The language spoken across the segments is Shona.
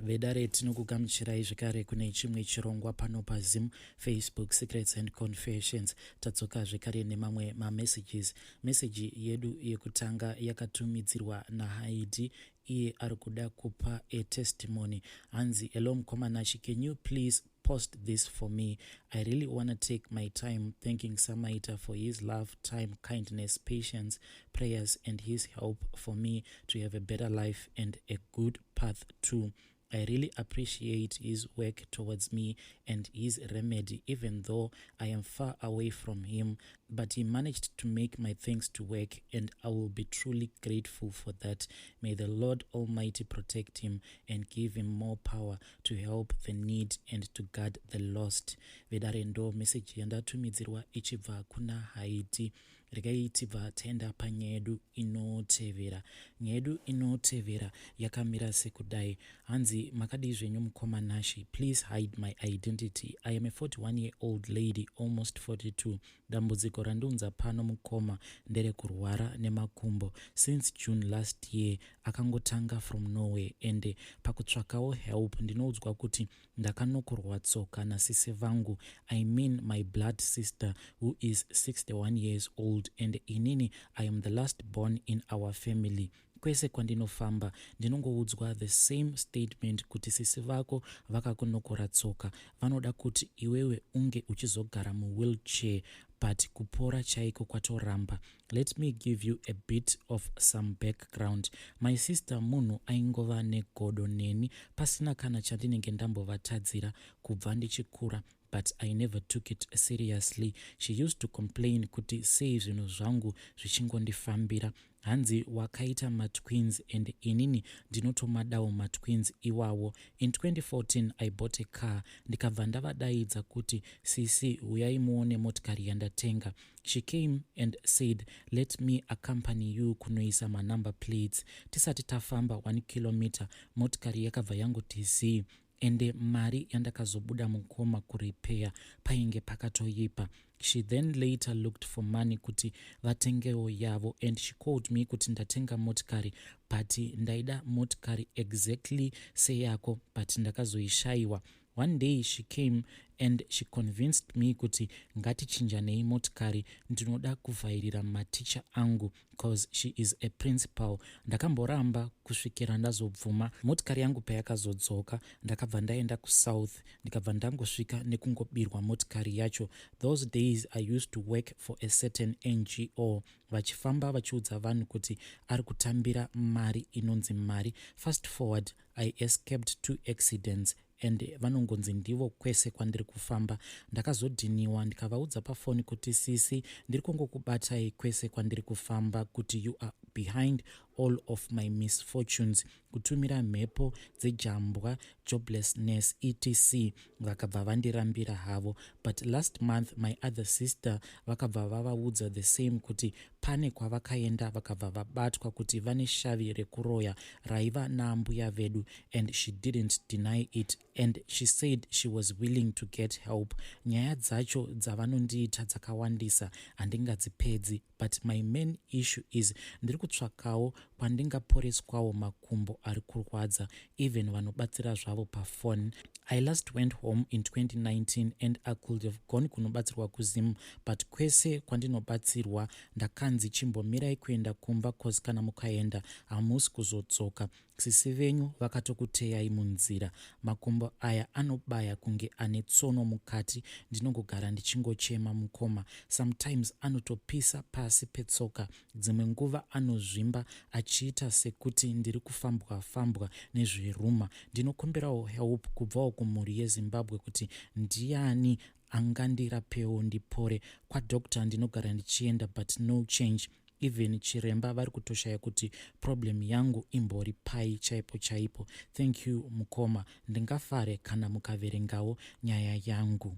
Vedare tinokugamuchirai zvekare kune chimwe chirongwa pano paZim, Facebook, Secrets and Confessions. Tatsoka zvekare nemamwe mamessages. Meseji yedu yekutanga yakatumidzirwa naHaidi, iye ari kuda kupa a testimony. Hanzi, hello Mkomanashi, can you please post this for me? I really want to take my time thanking Samaita for his love, time, kindness, patience, prayers, and his help for me to have a better life and a good path too. I really appreciate his work towards me and his remedy, even though I am far away from him, but he managed to make my things to work, and I will be truly grateful for that. May the Lord Almighty protect him and give him more power to help the need and to guard the lost. Vedare ndo message yandatumidzirwa ichibva kuna Haiti. Regai tibva taenda panyaya yedu inotevera. Nyaya yedu inotevera yakamira sekudai. Hanzi, makadi zvenyu Mkomanashi, please hide my identity. I am a 41-year-old lady, almost 42. Dambudziko randiunza pano mukoma ndere kurwara nemakumbo. Since June last year, akangotanga from nowhere, and pakutsvakawo help ndinoudzwa kuti ndakanokorwa tsoka naSisi Vangu, I mean my blood sister, who is 61 years old, and inini I am the last born in our family. Kwese kwandinofamba ndinongoudzwa the same statement kuti Sisi Vako Vaka Nokora Tsoka vanoda kuti iwewe unge uchizogara wheelchair, but kupora chaiko kwatoramba. Let me give you a bit of some background. My sister munhu aingova negodo neni pasina kana chandinenge ndambovatadzira kubva ndichikura, but I never took it seriously. She used to complain kuti sei zvinhu zvangu zvichingondifambira. Hanzi, wakaita matwins, and inini ndinotomadawo matwins iwawo. In 2014 I bought a car. Ndikabva ndavadaidza kuti Sisi, uyai muone motikari yandatenga. She came and said, let me accompany you kunoisa number plates. Tisati tafamba 1 kilometer motikari yakabva yangoti zii, ende mari yandakazobuda mukoma kurepair painge pakatoyipa. She then later looked for money kuti vatengewo yavo, and she called me kuti ndatenga motikari, but ndaida motikari exactly seyako, but ndakazoishayiwa. One day she came and she convinced me kuti ngatichinjanei motikari, ndinoda kuvhairira maticha angu, cause she is a principal. Ndakamboramba kusvikira ndazobvuma. Motikari yangu payakazodzoka, ndakabva ndaenda kuSouth, ndikabva ndangosvika nekungobirwa motikari yacho. Those days I used to work for a certain NGO, vachifamba vachiudza vanhu kuti ari kutambira mari inonzi mari. Fast forward, I escaped 2 accidents, and vanongonzi ndivo kwese kwandiri kufamba. Ndakazodhiniwa, ndikavaudza pafoni kuti Sisi, ndiri kungokubatai kwese kwandiri kufamba, kuti you are behind all of my misfortunes. Kutumira mhepo dzejambwa, joblessness, etc. Vakabva vandirambira havo. But last month my other sister vakabva vavaudza the same kuti pane kwavakaenda vakabva vabatwa kuti Vane Shavi rekuroya raiva naambuya vedu, and she didn't deny it, and she said she was willing to get help. Nyaya dzacho dzavanondiita dzakawandisa, handingadzipedzi, but my main issue is ndiri kutsvakawo kwandingaporeswawo makumbo ari kurwadza, even vanobatsira zvavo pafone. I last went home in 2019 and I could have gone kunobatsirwa kuZim, but kwese kwandinobatsirwa ndakanzi chimbomirai kuenda kumba, cause kana mukaenda hamusi kuzodzoka. Sisi venyu vakatokuteyai munzira. Makumbo aya anobaya kunge ane tsono mukati. Ndinongogara ndichingochema mukoma. Sometimes anotopisa pasi petsoka. Dzimwe nguva anozvimba achiita sekuti ndiri kufambwa nezviruma. Ndinokumbirawo help kubvawo kumhuri yeZimbabwe kuti ndiani angandirapewo ndipore. Kwadokta ndinogara ndichienda, but no change. Even chiremba vari kutoshaya kuti problem yangu imbori pai chaipo. Thank you mukoma, ndingafare kana mukaverengawo nyaya yangu.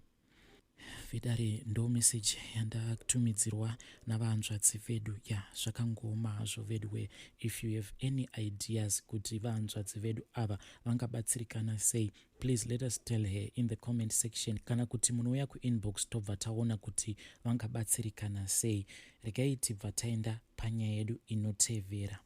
Vidare ndo message yandatumidzirwa navanzvadzi vedu. Zvakangoma hazvo vedwe. If you have any ideas kuti vanzvadzi vedu ava vangabatsirikana sei, please let us tell her in the comment section. Kana kuti munouya kuinbox tobva taona kuti vangabatsirikana sei. Regai tibva taenda panyaya yedu inotevera.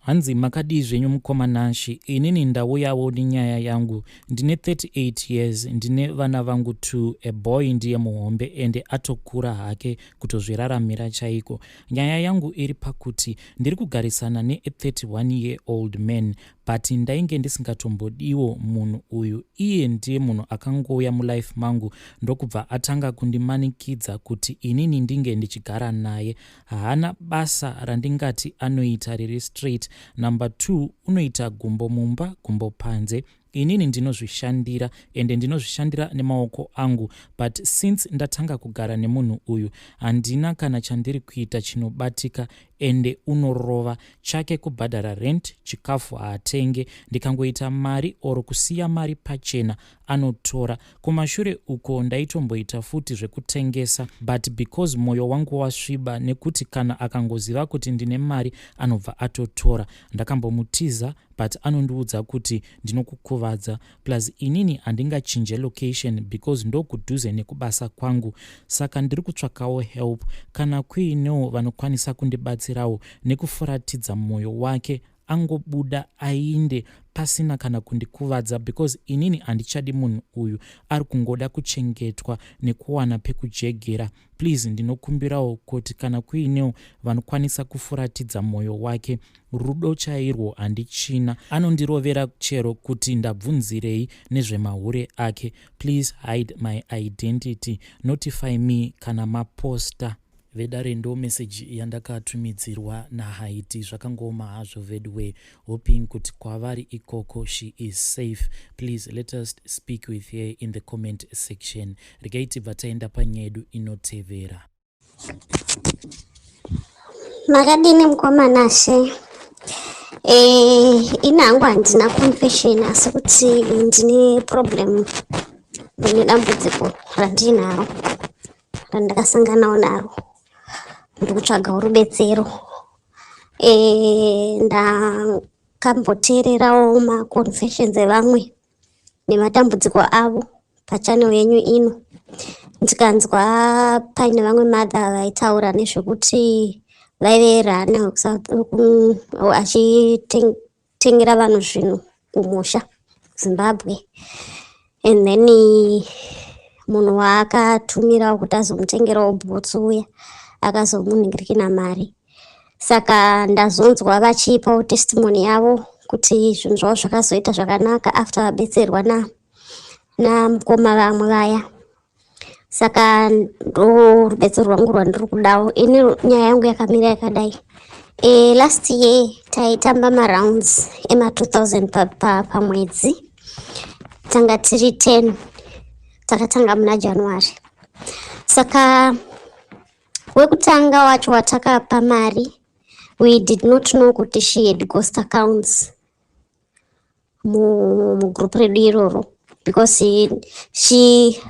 Hanzi makadi zvenyu mukomanashi, inini ndauyawo nenyaya yangu. Ndine 38 years, ndine vana vangu 2, a boy ndiye muhombe ende atokura hake kutozviraramira chaiko. Nyaya yangu iri pakuti ndiri kugarisana ne-31 year old man, but ndainge ndisingatombodiwo munhu uyu. Iye ndiye munhu akangouya mulife mangu ndokubva atanga kundimanikidza kuti inini ndinge ndichigara naye. Haana basa randingati anoita riri straight. Number 2, unoita gumbo mumba, gumbo panze. Inini ndinozvishandira ende ndinozvishandira nemaoko angu, but since ndatanga kugara nemunhu uyu handina kana chandiri kuita chinobatika ende unorova. Chake kubhadhara rent, chikafu haatenge, ndikangoita mari oro kusiya mari pachena anotora. Kumashure uko ndaitomboita futi zvekutengesa, but because mwoyo wangu wasviba nekuti kana akangoziva kuti ndine mari anobva atotora. Ndakambomutiza but anondiudza kuti ndinokukuvadza, plus inini handingachinje location because ndokudhuze nekubasa kwangu. Saka ndiri kutsvakawo help kana kuinewo vanokwanisa kundibatsirawo nekufuratidza mwoyo wake angobuda ainde pasina kana kundikuvadza, because inini handichadi munhu uyu ari kungoda kuchengetwa nekuwana pekujegera. Please ndinokumbirawo kuti kana kuinewo vanokwanisa kufuratidza mwoyo wake. Rudo chairwo handichina, anondirovera chero kuti ndabvunzirei nezvemahure ake. Please hide my identity, notify me kana maposta. Vedare ndo message yandakatumidzirwa naHaiti. Zvakangoma hazvo vedwe, hoping kuti kwavari ikoko she is safe. Please let us speak with her in the comment section. Regaiti vataenda panyedu inotevera. Makadini mkomanashe. Inangu handina confession asi kuti ndine problem. Ndine dambudziko randinaro randakasanganawo naro. Ndikutsvaga rubetsero. Ndakamboteererawo maconfessions evamwe nematambudziko avo pachannel yenyu ino. Ndikanzwa paine vamwe madha vaitaura nezvekuti vaive rana achitengera vanhu zvinhu kumusha Zimbabwe, and then munhu waakatumira kuti azomutengerawo bhutsu uya akazomunhingirikina mari. Saka ndazonzwa vachipawo testimony yavo kuti zvinhu zvavo zvakazoita zvakanaka after vabetserwa namukoma vamwe vaya. Saka ndo rubetsero rwangu rwandiri kudawo. Ini nyaya yangu yakamira yakadai. Last year taitamba marounds ema 2000 pamwedzi. Tanga tiri 10. Takatanga muna January. Saka wekutanga wacho watakapa mari, we did not know kuti she had ghost accounts mu group redu iroro, because she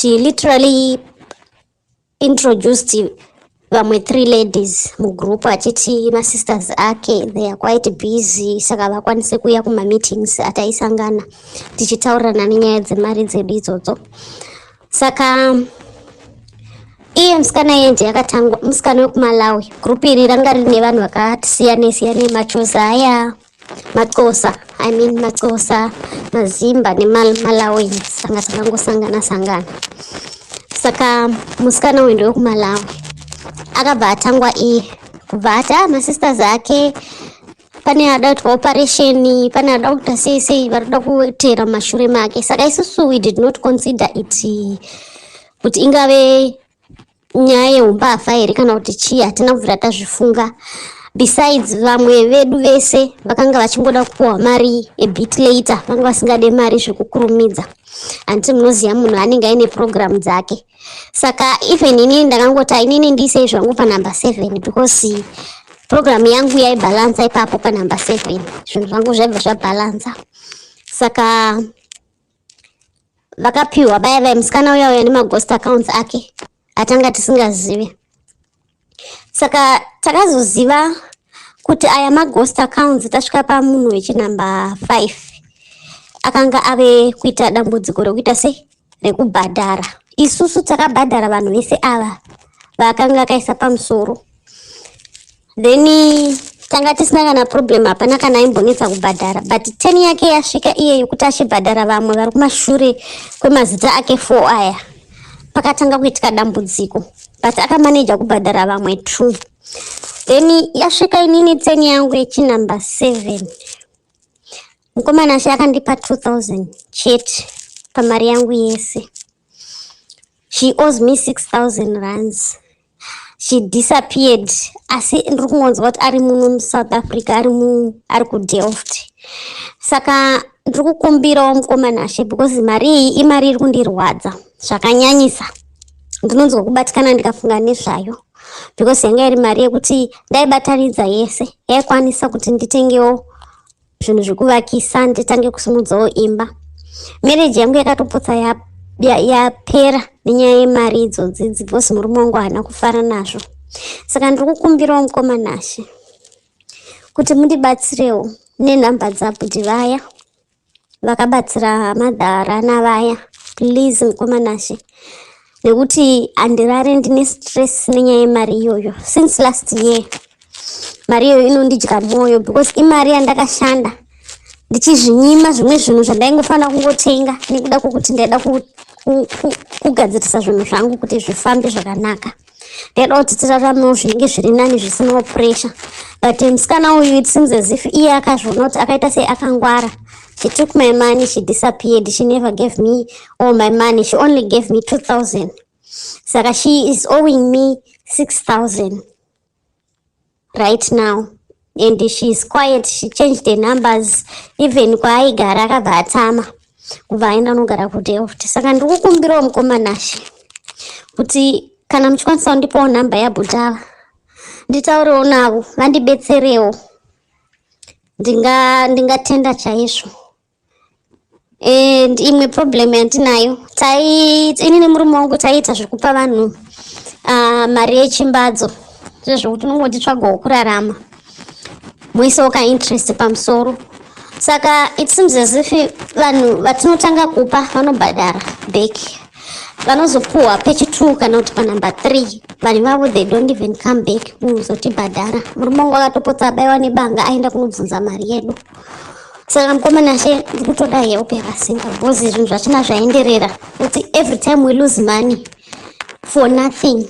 literally introduced vamwe 3 ladies mu group achiti ma sisters ake, they are quite busy, saka vakwanise kuya kuma meetings ataisangana tichitaurana nenyaya dzemari dzedu idzodzo. Saka iye musikana yenje yakatangwa, musikana wekuMalawi. Group iri ranga rine vanhu vakasiyana machoza aya, matsosa, matsosa, mazimba neMalawi sangana. Saka musikana wendo wekuMalawi akabva atangwa iye kubva ata masisters ake pane ada kuti operation, pane ada kuti sei varida kuteera mashure make. Saka isusu we did not consider it kuti ingave nyaya yeumbafa here kana kuti chii, hatina kubvira tazvifunga. Besides vamwe vedu vese vakanga vachingoda kupuwa mari a bit later, vanga vasingade mari zvekukurumidza. Anti munoziva munhu anenge aine program dzake. Saka even inini ndakangoti inini ndiise zvangu pa number 7 because program yangu yaibalansa ipapo pa number 7. Zvinhu zvangu zvabva zvabalansa. Saka vakapiwa baya musikana uya ane maghost accounts ake atanga tisingazive. Saka takazoziva kuti aya maghost accounts tasvika pa munhu wechinumber 5 akanga ave kuita dambudziko rekuita sei rekubhadhara. Isusu takabhadhara vanhu vese ava vakanga kaisa pamusoro. then tanga tisina kana problem hapana kana aimbonetsa kubhadhara, but 10 yake yasvika iye yekuti achibhadhara vamwe vari kumashure kwemazita ake 4 aya pakatanga kuitika dambudziko, but akamaneja kubhadhara vamwe 2. Then yasvika inini 10 yangu yechinumber 7, mukomana she akandipa 2000 chete pamari yangu yese. She owes me 6000 rands. She disappeared. Asi ndiri kungonzwa kuti ari muno muSouth Africa, ari kuDelft. Saka ndiri kukumbirawo mukomana she because mari iyi imari iri kundirwadza zvakanyanyisa. Ndinonzwa kubatikana ndikafunga nezvayo because yanga iri mari yekuti ndaibatanidza yese yaikwanisa kuti nditengewo zvinhu zvekuvakisa, nditange kusimudzawo imba. Marriage yangu yakatopotsa yapera nenyaya yemari idzodzi because murume wangu haana kufara nazvo. Saka ndiri kukumbirawo mukomana she kuti mundibatsirewo nenhamba dzabhuti vaya vakabatsira madhara navaya, please mukomana she, nekuti handirare ndine stress nenyaya yemari iyoyo since last year. Mari iyoyo inondidya mwoyo because imari yandakashanda ndichizvinyima zvimwe zvinhu zvandaingofanira kungotenga nekuda kwokuti ndaida kugadzirisa zvinhu zvangu kuti zvifambe zvakanaka. Ndaida kuti tiraramewo zvinenge zviri nani zvisinawo pressure, but musikana uyu it seems as if iye akazviona kuti akaita sei akangwara. She took my money, she disappeared. She never gave me all my money. She only gave me 2000. Saka she is owing me 6000 right now. And she is quiet. She changed the numbers. Even kwaaigara akabva atama kubva aenda anogara kuDelft. Saka ndiri kukumbirawo mukomana she kuti kana muchikwanisa kundipawo nhamba yabhuti ava nditaurewo navo vandibetserewo, ndingatenda chaizvo. And imwe problem yandinayo, ini nemurume wangu taiita zvekupa vanhu mari yechimbadzo zvezvokuti unongoti tsvagawo kurarama moisawo kainterest pamusoro. Saka it seems as if vanhu vatinotanga kupa vanobhadhara back, vanozopuhwa pechi2 kana kuti panumber 3 vanhu vavo they don't even come back kuzotibhadhara. Murume wangu akatopotsa abaiwa nebanga aenda kunobvunza mari yedu. Saka mukomana she ndiri kutoda help yakasimba because zvinhu zvachina zvaenderera kuti every time we lose money for nothing.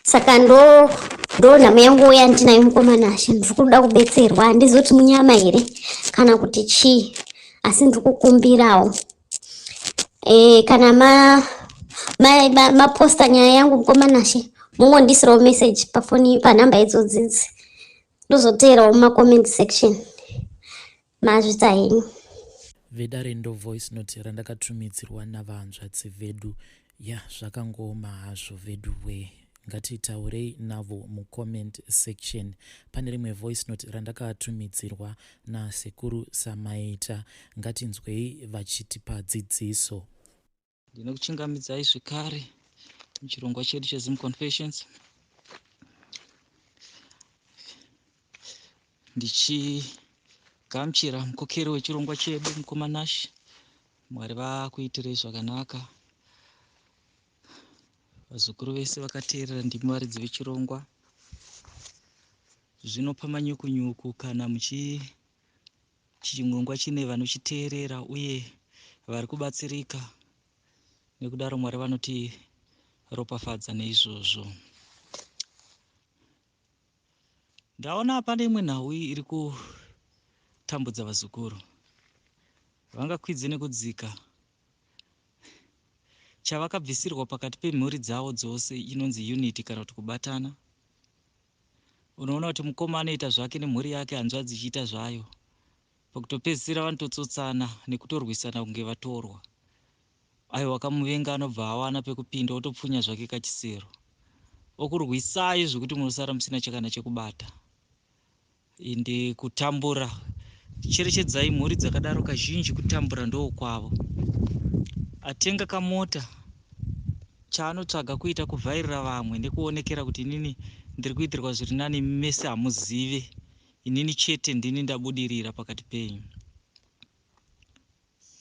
Saka ndo nhamo yangu yandinayo mukomana she, ndiri kuda kubetserwa. Handizoti munyama here kana kuti chii, asi ndiri kukumbirawo kana maposta nyaya yangu mukomana she, mungondisirawo message pafoni panhamba idzodzidzi ndozoteerawo mumacomment section mazvita henyu. Vedare ndo voice note randakatumidzirwa navanzvadzi vedu. Zvakangoma hazvo vedu we, ngatitaurei navo mucomment section. Pane rimwe voice note randakatumidzirwa nasekuru Samaita, ngatinzwei vachitipa dzidziso. Ndinokuchingamidzai zvekare muchirongwa chedu cheZim Confessions, ndichigamuchira mukokeri wechirongwa chedu mukomanashi. Mwari vakuitirei zvakanaka. Vazukuru vese vakateerera ndimi varidzi vechirongwa. Zvinopa manyukunyuku kana chirongwa chine vanochiteerera uye vari kubatsirika. Nekudaro Mwari vanoti ropafadza neizvozvo. Ndaona pane imwe nhau iri kutambudza vazukuru. Vangakwidze nekudzika. Chavakabvisirwa pakati pemhuri dzavo dzose inonzi unity kana kuti kubatana. Unoona kuti mukoma anoita zvake nemhuri yake, hanzvadzi ichiita zvayo. Pakutopedzisira vanototsotsana nekutorwisana kunge vatorwa. Ayo wakamuvenga anobva awana pekupinda otopfunya zvake kachisero. Okurwisai zvekuti munosara musina chakana chekubata. Inde kutambura. Cherechedzai mhuri dzakadaro kazhinji kutambura ndo kwavo. Atenga kamota chaanotsvaga kuita kuvhairira vamwe nekuonekera kuti inini ndiri kuitirwa zviri nani, mese hamuzive. Inini chete ndini ndabudirira pakati penyu.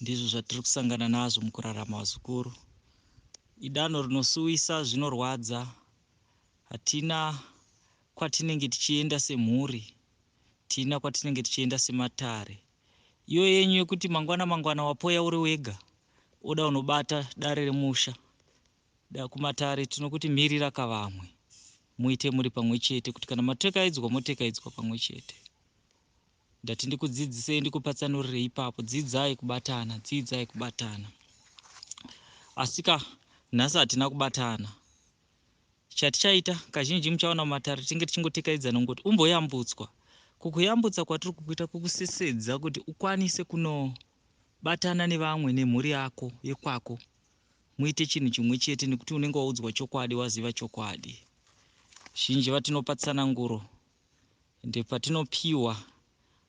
Ndizvo zvatiri kusangana nazvo mukurarama vazukuru. Idanho rinosuwisa, zvinorwadza. Hatina kwatinenge tichienda semhuri, tina kwatinenge tichienda sematare. Iyo yenyu yekuti mangwana wapoya uri wega, oda unobata dare remusha. Da kumatare tinokuti mirira kavamwe, muite muri pamwe chete, kuti kana matekaidzwa motekaidzwa pamwe chete. Ndati ndikudzidzisei ndikupatsanurire ipapo, dzidzai kubatana, dzidzai kubatana. Asika nhasi hatina kubatana. Chatichaita kazhinji muchaona mumatare tinge tichingotekaidzana ngoti umboyambutswa. Kukuyambutsa kwatiri kukuita kukusesedza kuti ukwanise kunobatana nevamwe nemhuri yako yekwako. Muite chinhu chimwe chete nekuti unenge waudzwa chokwadi, waziva chokwadi. Zhinji vatinopatsana nguro, ende patinopiwa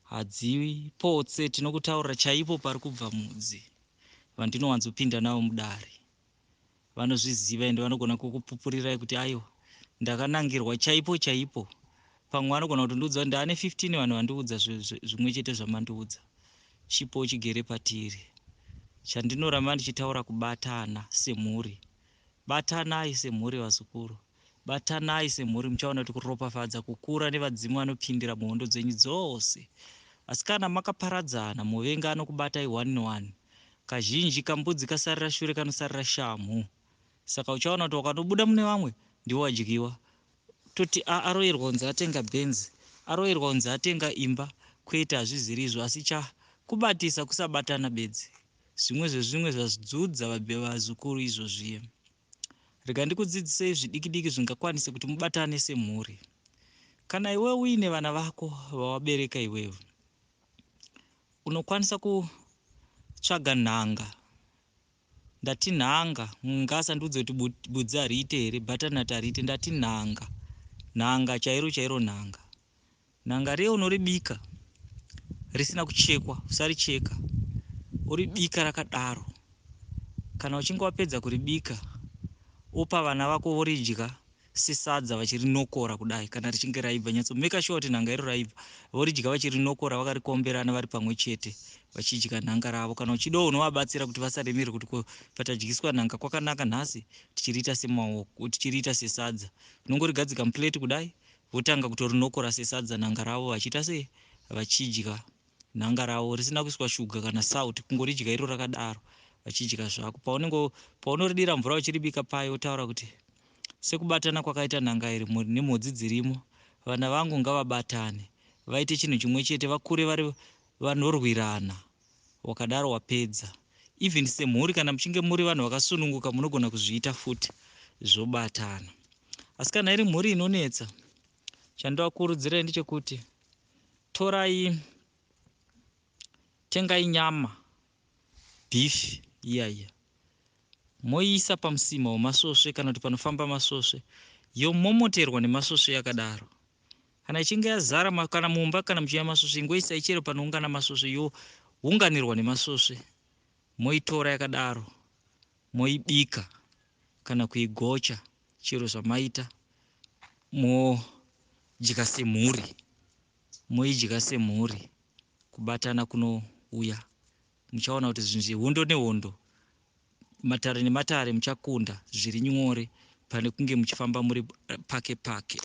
hadzivi potse, tinokutaurira chaipo pari kubva mudzi. Vandinowanzopinda navo mudare vanozviziva, ende vanogona kukupupurirai kuti aiwa ndakanangirwa chaipo chaipo. Pamwe vanogona kutondiudza kuti ndaane 15 vanhu vandiudza zvimwe chete zvamandiudza. Chipo chigere patiri. Chandinoramba ndichitaura kubatana semhuri. Batanai semhuri vazukuru. Batanai semhuri, muchaona kuti kuropafadza kukura nevadzimu vanopindira muhondo dzenyu dzose. Asi kana makaparadzana, muvenga anokubatai 1-1. Kazhinji kambudzi kasarira shure kanosarira shamhu. Saka uchaona kuti wakanobuda mune vamwe ndiwo wadyiwa. Toti aroyerwa kunzi atenga benzi, aroyerwa kunzi atenga imba, kwete hazviziri izvo, asi chakubatisa kusabatana bedzi. Zvimwe zvezvimwe zvazvidzudza vazukuru izvozviye. Rega ndikudzidzisei zvidiki-diki zvingakwanise kuti mubatane semhuri. Kana iwe uine vana vako vawabereka iwewe, unokwanisa kutsvaga nhanga. Ndati nhanga, ngasandiudze kuti budzi hariite here, batanati hariite, ndati nhanga. Nhanga chairo chairo nhanga. Nhanga riye unoribika risina kuchekwa, usaricheka. Uribika rakadaro. Kana uchinge wapedza kuribika, upa vana vako voridya sesadza vachirinokora kudai. Kana richinge raibva, nyatso make sure kuti nhanga iro raibva, voridya vachirinokora vakarikomberana vari pamwe chete vachidya nhanga ravo. Kana uchidawo unovabatsira kuti vasaremerwe kuti patadyiswa nhanga kwakanaka nhasi, tichiriita semaoko, tichiriita sesadza. Unongorigadzika muplate kudai, votanga kutorinokora sesadza nhanga ravo vachiita se vachidya nhanga ravo risina kuiswa shuga kana sauti, kungoridya iro rakadaro vachidya zvako. Paunoridira mvura uchiribika payo, utaura kuti sekubatana kwakaita nhanga iri nemhodzi dzirimo, vana vangu ngavabatane, vaite chinhu chimwe chete, vakure vari vanorwirana. Wakadaro wapedza. Even semhuri, kana muchinge muri vanhu vakasununguka, munogona kuzviita futi zvobatana. Asi kana iri mhuri inonetsa, chandovakurudzirai ndechekuti tengai nyama, beef iya, moisa pamusima wemasvosve kana kuti panofamba masvosve, yomomoterwa nemasvosve yakadaro. Kana ichinge yazara, kana mumba kana muchiya masvosve, ingoisai chero panoungana masvosve, younganirwa nemasvosve, moitora yakadaro, moibika kana kuigocha, chero zvamaita, modya semhuri. Moidya semhuri. Kubatana kunouya. Muchaona kuti zvinhu zvehondo nehondo, matare nematare muchakunda zviri nyore pane kunge muchifamba muri pake.